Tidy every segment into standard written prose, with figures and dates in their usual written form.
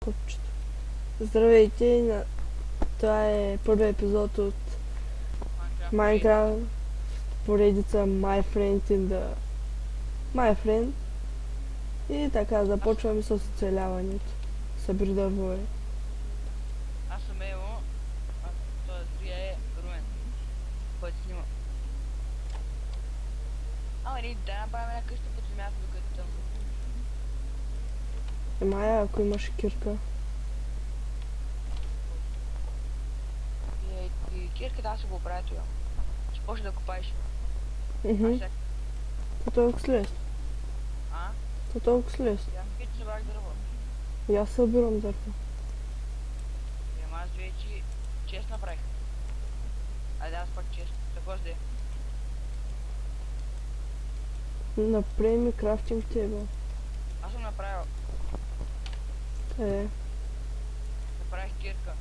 Копчето. Здравейте, това е първи епизод от Minecraft, поредица My Friend in the My Friend. И така, започваме с оцеляването. Събери дървове. Аз съм Ево, а този е Руен, който снима. Ама ние да направим една къща под земята, докато там. Мая, ако имаш кирка. И кирката аз ще го оправя това. Ще почне да копаеш. Мхм. Сега. То толкова слез. А? То толкова слез. Я ми че събрах дърво. И аз събирам дърво. Ама аз вече чест направих. Айде аз пак чест. Какво ще е? Направи ми крафтинг тебе. Аз съм направил. Направих кирка.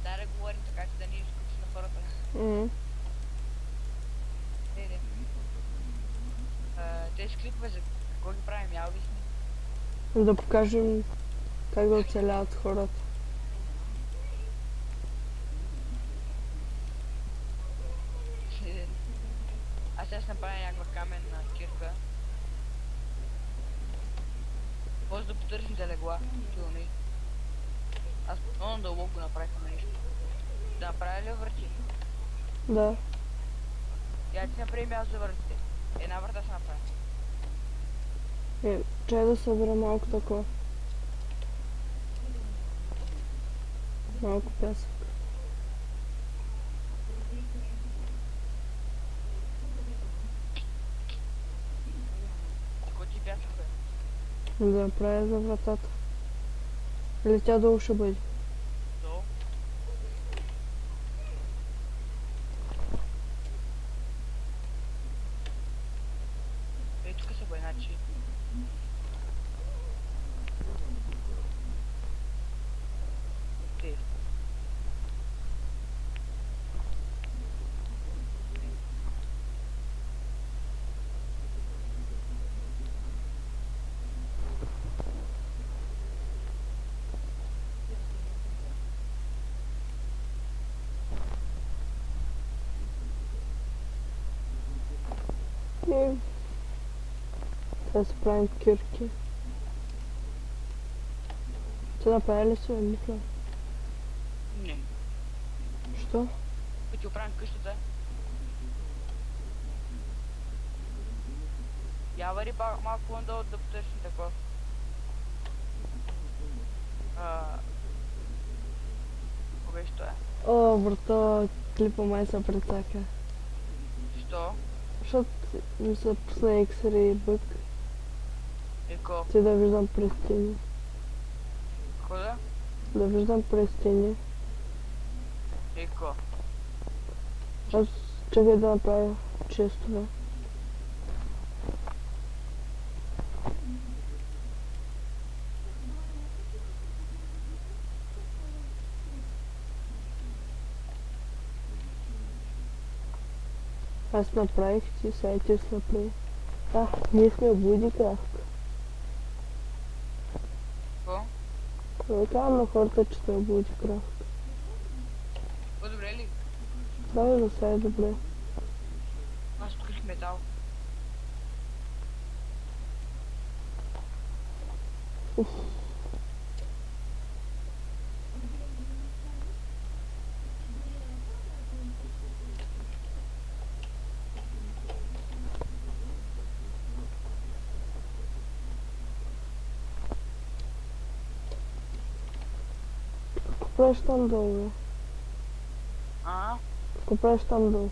Дай да говорим така, че да ни изключи на хората. Мгм. Дейде. Тези клипове за какво ги правим? Я обясни. Да покажем как да оцеляват хората. Аз сега ще направя някаква каменна кирка. Може да потърсим да легла, силни. Аз много дълбоко го направих на нещо. Да направя ли врати? Да. Я ти направи място за вратите. Една врата ще направя. Чай да събера малко такова. Малко пясък. Какво ти бяха бе? Да направя за вратата. Или тя долу ще бъде? Долу? Ей, тук са бе, значи. Окей. И да си правим кирки. Ти направи ли си, мисля? Не. Що? Като ти оправим къщата. Я вари малко по-надолу да потърсим такова. Какво беше това? О, брато, клипа май се прецака. Що? Защото ми се пусна X-ray бък. Еко? Ти да виждам през стени. Какво да? Да виждам през стени. Еко? Аз чакай да направя честове. Аз направих, ти сега и ти си направи. Ние сме Будикрафт. Какво? Не казвам на хората, че сме Будикрафт. По-добре ли? Да, за сега е добре. Аз открих метал. Какво правиш там долу, бе? А? Какво правиш там долу?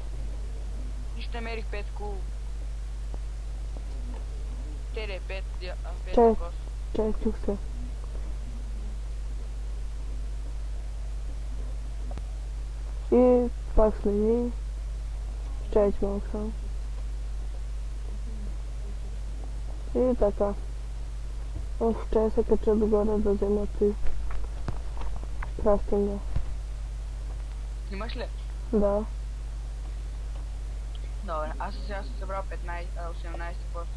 Нищо намерих 5 кул. Тере 5 Чай. кос. Чай, тук се. И пак следи. Чайте малко само. И така. Чай се кача догоре да взема ти. Крафтинга. Снимаш ли? Да. Добре, аз сега съм събрал 18 кост.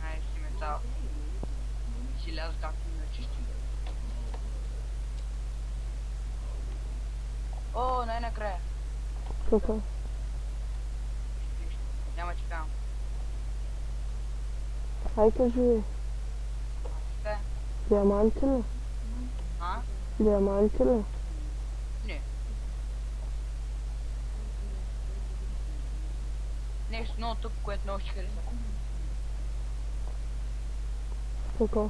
15 метал. Желязо, както ми очисти. О, най-накрая. Тука. Нищо. Няма ти казвам. Ай, кажи. Така е. Диаманти ли? А? Диаманти ли? Не. Нещо много тук, което много ще хареса. Тука.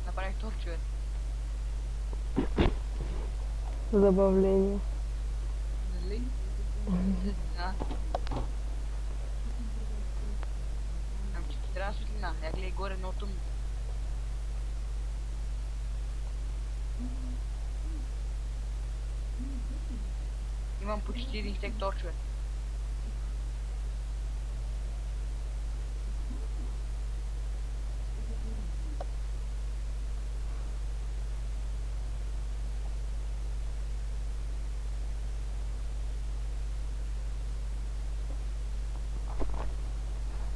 Направих топчове. Забавление. Нали? А? Ами че ти трябва светлина. Я гледай горе много тъмно. Имам почти един стек торчове.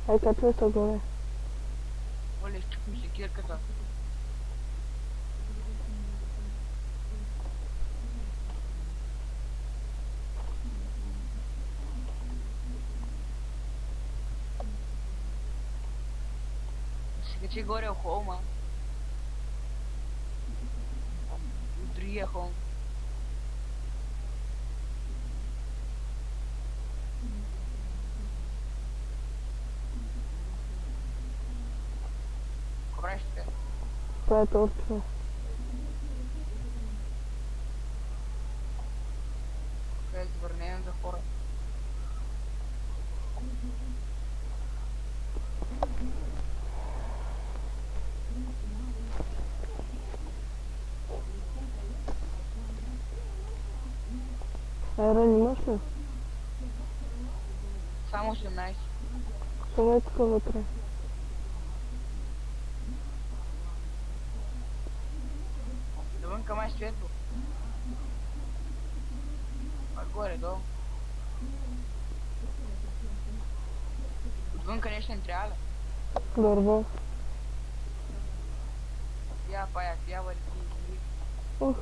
Ай, качвай се горе. Оле, изчук ми се кирката. Сега че горе е холма. От другия холм. Какво правиш така? Това е торчове. Къде да върнем за хора. Айрон имаш ли? Само 18. Това е тук вътре. Навънка май светло. А горе долу. Отвънка нещо не трябва ли? Дърво. Я паяк, я върти измери. Ух,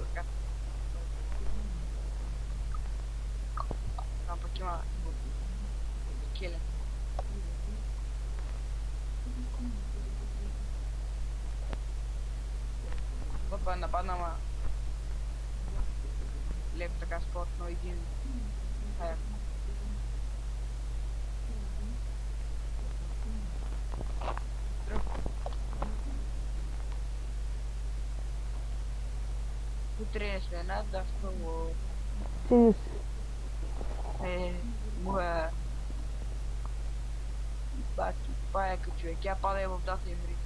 Там пък има скелет. Опа, нападна ма. Лек така спортно един паяк. Друг. Утре сме надъхнало. сини си. Моя бати паяка човек. Тя пада и в водата и мри.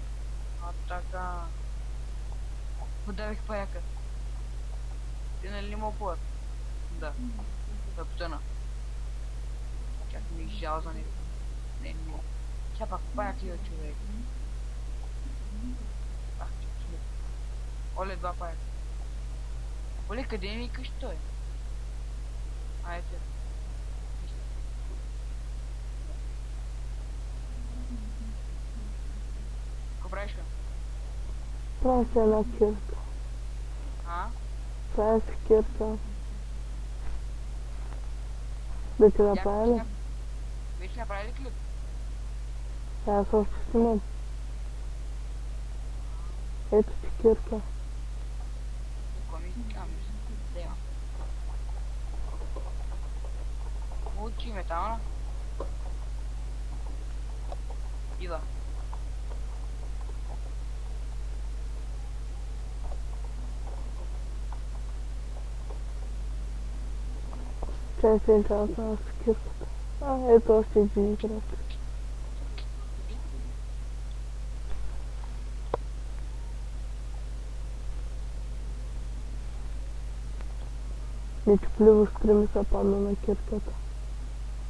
А така. Подавих паяка. Ти нали не мога плът? Да. Да потъна. Чак ми изжал за него. Не мога. Тя пак паяк ли е човек? Ах, човек. Оле, два паяка. Оле, къде ми къщи той? Айде. Какво правиш бе? Правя си една кирка. А? Правя си кирка. Да ти направя ли? Вече направи ли клип? Аз още снимам. Ето ти кирка. Какво ми искам? Да има. Учи метална. Ива. Чай се трябва да направя с кирката. Ето още един игрок. Нечупливо стрими се падна на кирката.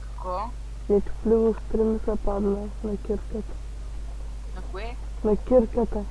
Какво? Нечупливо стрими се падна на кирката. На кое? На кирката.